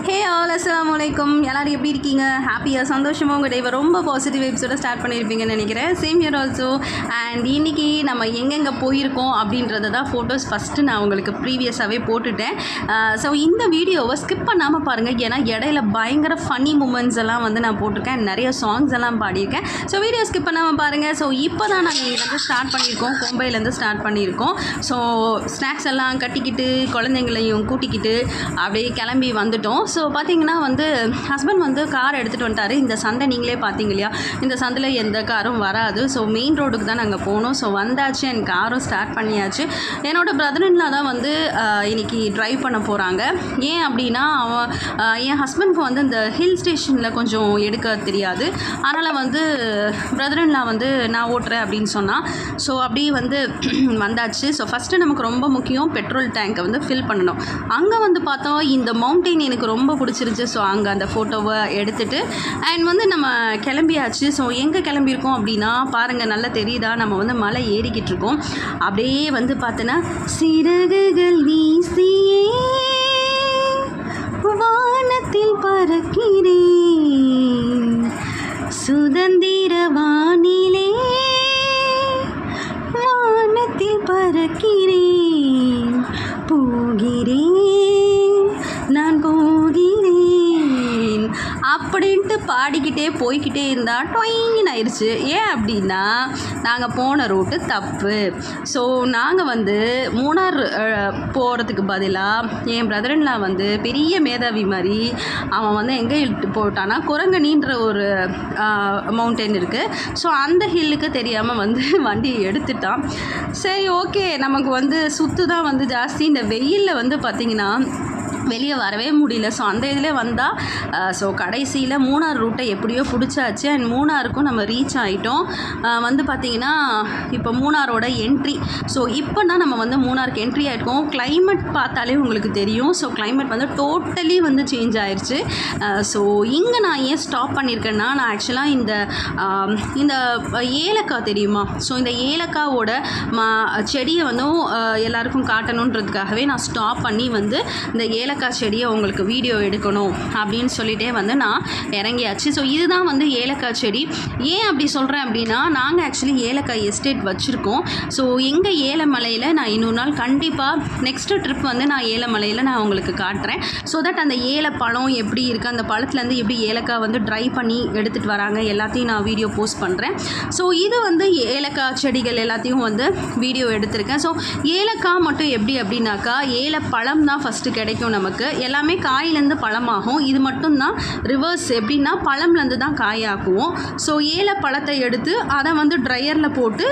Hey all அஸ்ஸலாமு அலைக்கும். எல்லாரும் எப்படி இருக்கீங்க? ஹாப்பியாக சந்தோஷமாக உங்கள் டேவை ரொம்ப பாசிட்டிவ் வைப்ஸோட ஸ்டார்ட் பண்ணியிருப்பீங்கன்னு நினைக்கிறேன். Same year also. அண்ட் இன்றைக்கி நம்ம எங்கெங்கே போயிருக்கோம் அப்படின்றத தான் ஃபோட்டோஸ் ஃபஸ்ட்டு நான் உங்களுக்கு ப்ரீவியஸாகவே போட்டுட்டேன். ஸோ இந்த வீடியோவை ஸ்கிப் பண்ணாமல் பாருங்கள். ஏன்னா இடையில பயங்கர ஃபன்னி மூமெண்ட்ஸ் எல்லாம் வந்து நான் போட்டிருக்கேன். நிறைய சாங்ஸ் எல்லாம் பாடியிருக்கேன். ஸோ வீடியோ ஸ்கிப் பண்ணாமல் பாருங்கள். ஸோ இப்போ தான் நாங்கள் இங்கேருந்து ஸ்டார்ட் பண்ணியிருக்கோம். கோம்பையிலேருந்து ஸ்டார்ட் பண்ணியிருக்கோம். ஸோ ஸ்நாக்ஸ் எல்லாம் கட்டிக்கிட்டு குழந்தைங்களையும் கூட்டிக்கிட்டு அப்படியே கிளம்பி வந்துட்டோம். ஸோ பார்த்தீங்கன்னா வந்து ஹஸ்பண்ட் வந்து கார் எடுத்துகிட்டு வந்துட்டார். இந்த சந்தை நீங்களே பார்த்தீங்க இல்லையா, இந்த சந்தையில் எந்த காரும் வராது. ஸோ மெயின் ரோடுக்கு தான் நாங்கள் போனோம். ஸோ வந்தாச்சு, என் காரும் ஸ்டார்ட் பண்ணியாச்சு. என்னோடய பிரதர்இன்லா தான் வந்து இன்றைக்கி ட்ரைவ் பண்ண போகிறாங்க. ஏன் அப்படின்னா என் ஹஸ்பண்ட்க்கு வந்து இந்த ஹில் ஸ்டேஷனில் கொஞ்சம் எடுக்க தெரியாது. அதனால் வந்து பிரதர்இன்லா வந்து நான் ஓட்டுறேன் அப்படின்னு சொன்னால். ஸோ அப்படியே வந்து வந்தாச்சு. ஸோ ஃபஸ்ட்டு நமக்கு ரொம்ப முக்கியம் பெட்ரோல் டேங்கை வந்து ஃபில் பண்ணணும். அங்கே வந்து பார்த்தோம் இந்த மவுண்டெயின் எனக்கு ரொம்ப பிடிச்சிருச்சு. ஸோ அங்கே அந்த ஃபோட்டோவை எடுத்துகிட்டு அண்ட் வந்து நம்ம கிளம்பியாச்சு. ஸோ எங்கே கிளம்பியிருக்கோம் அப்படின்னா பாருங்கள், நல்லா தெரியுதா, நம்ம வந்து மலை ஏறிக்கிட்டு இருக்கோம். அப்படியே வந்து பார்த்தோன்னா சிறகுகள் வீசியே வானத்தில் பறக்கிறேன், சுதந்திர வானிலே வானத்தில் பறக்கிறேன், போகிறேன் நான் போகிறேன் அப்படின்ட்டு பாடிக்கிட்டே போய்கிட்டே இருந்தால் டொயின்னு ஆயிடுச்சு. ஏன் அப்படின்னா நாங்கள் போன ரூட்டு தப்பு. ஸோ நாங்கள் வந்து மூணார் போகிறதுக்கு பதிலாக என் பிரதர்இன்லா வந்து பெரிய மேதாவி மாதிரி அவன் வந்து எங்கே இழுத்து போட்டான்னா குரங்கணின்ற ஒரு மவுண்டன் இருக்குது. ஸோ அந்த ஹில்லுக்கு தெரியாமல் வந்து வண்டியை எடுத்துட்டான். சரி ஓகே, நமக்கு வந்து சுற்று தான் வந்து ஜாஸ்தி. இந்த வெயிலில் வந்து பார்த்திங்கன்னா வெளியே வரவே முடியல. ஸோ அந்த இதில் வந்தால் ஸோ கடைசியில் மூணார் ரூட்டை எப்படியோ பிடிச்சாச்சு. அண்ட் மூணாருக்கும் நம்ம ரீச் ஆகிட்டோம். வந்து பார்த்திங்கன்னா இப்போ மூணாரோட என்ட்ரி. ஸோ இப்போ தான் நம்ம வந்து மூணாருக்கு என்ட்ரி ஆகிருக்கோம். கிளைமேட் பார்த்தாலே உங்களுக்கு தெரியும். ஸோ கிளைமேட் வந்து டோட்டலி வந்து சேஞ்ச் ஆயிடுச்சு. ஸோ இங்கே நான் ஏன் ஸ்டாப் பண்ணியிருக்கேன்னா, நான் ஆக்சுவலாக இந்த ஏலக்காய் தெரியுமா, ஸோ இந்த ஏலக்காவோட செடியை வந்து எல்லாருக்கும் காட்டணுன்றதுக்காகவே நான் ஸ்டாப் பண்ணி வந்து இந்த ஏலக்காய் செடியை உங்களுக்கு வீடியோ எடுக்கணும் அப்படின்னு சொல்லிட்டே வந்து நான் இறங்கியாச்சு. ஸோ இதுதான் வந்து ஏலக்காய் செடி. ஏன் அப்படி சொல்கிறேன் அப்படின்னா, நாங்கள் ஆக்சுவலி ஏலக்காய் எஸ்டேட் வச்சுருக்கோம். ஸோ எங்கள் ஏலமலையில் நான் இன்னொரு நாள் கண்டிப்பாக நெக்ஸ்ட்டு ட்ரிப் வந்து நான் ஏலமலையில் நான் உங்களுக்கு காட்டுறேன். ஸோ தட் அந்த ஏலப்பழம் எப்படி இருக்குது, அந்த பழத்துலேருந்து எப்படி ஏலக்காய் வந்து ட்ரை பண்ணி எடுத்துகிட்டு வராங்க எல்லாத்தையும் நான் வீடியோ போஸ்ட் பண்ணுறேன். ஸோ இது வந்து ஏலக்காய் செடிகள் எல்லாத்தையும் வந்து வீடியோ எடுத்திருக்கேன். ஸோ ஏலக்காய் மட்டும் எப்படி அப்படின்னாக்கா, ஏலப்பழம் தான் ஃபஸ்ட்டு கிடைக்கும் நமக்கு. எல்லாமே காயிலேருந்து பழமாகும். இது மட்டும்தான் ரிவர்ஸ். எப்படின்னா பழம்லேருந்து தான் காயாக்குவோம். ஸோ ஏலப்பழத்தை எடுத்து அதை வந்து ட்ரையரில் போட்டு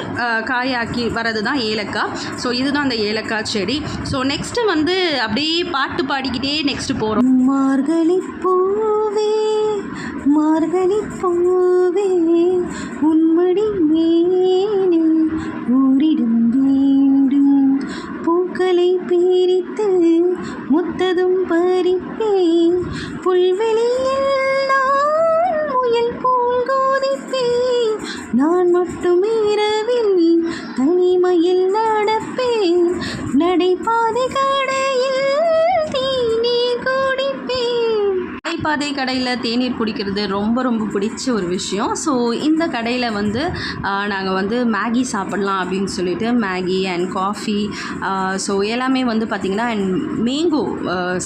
காயாக்கி வரது தான் ஏலக்காய். ஸோ இதுதான் அந்த ஏலக்காய் செடி. ஸோ நெக்ஸ்ட்டு வந்து அப்படியே பாட்டு பாடிக்கிட்டே நெக்ஸ்ட்டு போகிறோம். மார்கழி பூவே மார்கழி பூவே உன்மடி மேனே ஊரிடம் வேண்டும், பூக்களை பிரித்து முத்ததும் பறிப்பேன், புல்வெளியில் நான் முயல் போல் கோதிப்பேன், நான் மட்டும் இரவில் தனிமையில் நடப்பேன், நடைபாதை கடையில் தேநீர் குடிப்பேன். நடைபாதை கடையில் தேநீர் குடிக்கிறது ரொம்ப ரொம்ப பிடிச்ச ஒரு விஷயம். ஸோ இந்த கடையில் வந்து நாங்கள் வந்து மேகி சாப்பிட்லாம் அப்படின்னு சொல்லிட்டு மேகி அண்ட் காஃபி ஸோ எல்லாமே வந்து பார்த்திங்கன்னா அண்ட் மேங்கோ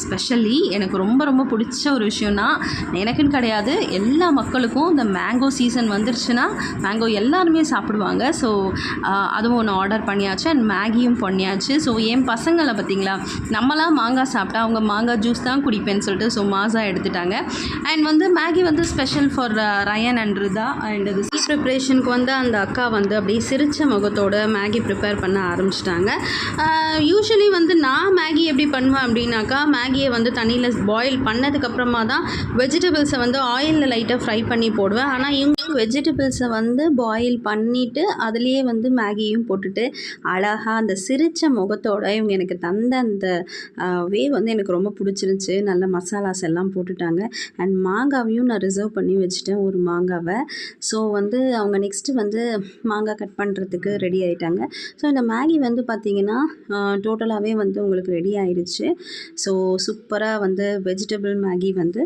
ஸ்பெஷலி எனக்கு ரொம்ப ரொம்ப பிடிச்ச ஒரு விஷயம்னா, எனக்குன்னு கிடையாது எல்லா மக்களுக்கும் இந்த மேங்கோ சீசன் வந்துருச்சுன்னா மேங்கோ எல்லாருமே சாப்பிடுவாங்க. ஸோ அதுவும் ஒன்று ஆர்டர் பண்ணியாச்சு அண்ட் மேகியும் பண்ணியாச்சு. ஸோ என் பசங்களை பார்த்திங்களா, நம்மளாம் மாங்காய் சாப்பிட்டா அவங்க மாங்காய் ஜூஸ் தான் குடிப்பேன்னு சொல்லிட்டு ஸோ மாஸா எடுத்துட்டாங்க. அண்ட் வந்து மேகி வந்து special for Ryan and Rida. And அது ப்ரிப்ரேஷனுக்கு வந்து அந்த அக்கா வந்து அப்படியே சிரிச்ச முகத்தோட மேகி ப்ரிப்பேர் பண்ண ஆரம்பிச்சிட்டாங்க. யூஸ்வலி வந்து நான் மேகி எப்படி பண்ணுவேன் அப்படின்னாக்கா, மேகியை வந்து தண்ணியில் பாயில் பண்ணதுக்கப்புறமா தான் வெஜிடபிள்ஸை வந்து ஆயிலில் லைட்டாக ஃப்ரை பண்ணி போடுவேன். ஆனால் இவங்க வெஜிடபிள்ஸை வந்து பாயில் பண்ணிவிட்டு அதுலேயே வந்து மேகியும் போட்டுட்டு அழகாக அந்த சிரித்த முகத்தோட இவங்க எனக்கு தந்த அந்த வே வந்து எனக்கு ரொம்ப பிடிச்சிருந்துச்சி. நல்ல மசாலாஸ் எல்லாம் போட்டுட்டாங்க. அண்ட் மாங்காவையும் நான் ரிசர்வ் பண்ணி வச்சுட்டேன் ஒரு மாங்காவை. ஸோ வந்து அவங்க நெக்ஸ்ட்டு வந்து மாங்காய் கட் பண்ணுறதுக்கு ரெடி ஆகிட்டாங்க. ஸோ இந்த மேகி வந்து பார்த்திங்கன்னா டோட்டலாகவே வந்து உங்களுக்கு ரெடி ஆயிடுச்சு. ஸோ சூப்பராக வந்து வெஜிடபிள் மேகி வந்து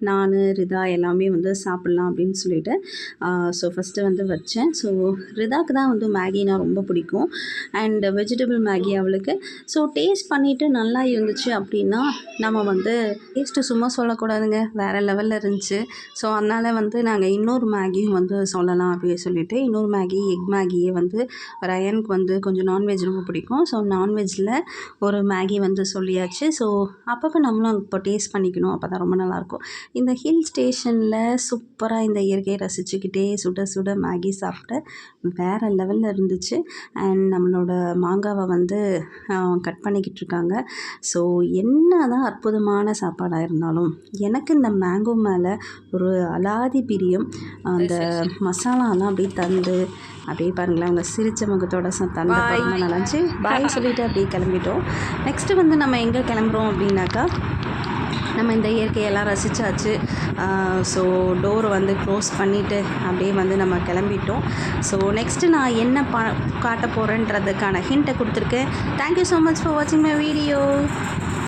நான் ரிதா எல்லாமே வந்து சாப்பிட்லாம் அப்படின்னு சொல்லிட்டு ஸோ ஃபஸ்ட்டு வந்து வச்சேன். ஸோ ரிதாக்கு தான் வந்து மேகினா ரொம்ப பிடிக்கும் அண்ட் வெஜிடபிள் மேகி அவளுக்கு. ஸோ டேஸ்ட் பண்ணிவிட்டு நல்லா இருந்துச்சு அப்படின்னா நம்ம வந்து டேஸ்ட்டு சும்மா சொல்லக்கூடாதுங்க, வேறு லெவலில் இருந்துச்சு. ஸோ அதனால் வந்து நாங்கள் இன்னொரு மேகியும் வந்து சொல்லலாம் அப்படின்னு சொல்லிட்டு இன்னொரு மேகி எக் மேகியே வந்து ரயனுக்கு வந்து கொஞ்சம் நான்வெஜ் ரொம்ப பிடிக்கும். ஸோ நான்வெஜ்ஜில் ஒரு மேகி வந்து சொல்லியாச்சு. ஸோ அப்பப்போ நம்மளும் இப்போ டேஸ்ட் பண்ணிக்கணும், அப்போ தான் ரொம்ப நல்லாயிருக்கும். இந்த ஹில் ஸ்டேஷனில் சூப்பராக இந்த இயற்கையை ரசிச்சுக்கிட்டே சுட சுட மேகி சாப்பிட வேறு லெவலில் இருந்துச்சு. அண்ட் நம்மளோட மாங்காவை வந்து கட் பண்ணிக்கிட்டு இருக்காங்க. ஸோ என்ன தான் அற்புதமான சாப்பாடாக இருந்தாலும் எனக்கு இந்த மேங்கோ மேலே ஒரு அலாதி பிரியம். அந்த மசாலாலாம் அப்படியே தந்து அப்படியே பாருங்களேன், அவங்க சிரித்த முகத்தோட தந்த பாருங்க நல்லாச்சு. பாய் சொல்லிவிட்டு அப்படியே கிளம்பிட்டோம். நெக்ஸ்ட்டு வந்து நம்ம எங்கே கிளம்புறோம் அப்படின்னாக்கா, நம்ம இந்த இயற்கையெல்லாம் ரசித்தாச்சு. ஸோ டோரை வந்து க்ளோஸ் பண்ணிவிட்டு அப்படியே வந்து நம்ம கிளம்பிட்டோம். ஸோ நெக்ஸ்ட்டு நான் என்ன காட்ட போகிறேன்றதுக்கான ஹிண்ட்டை கொடுத்துருக்கேன். தேங்க்யூ ஸோ மச் ஃபார் வாட்சிங் மை வீடியோ.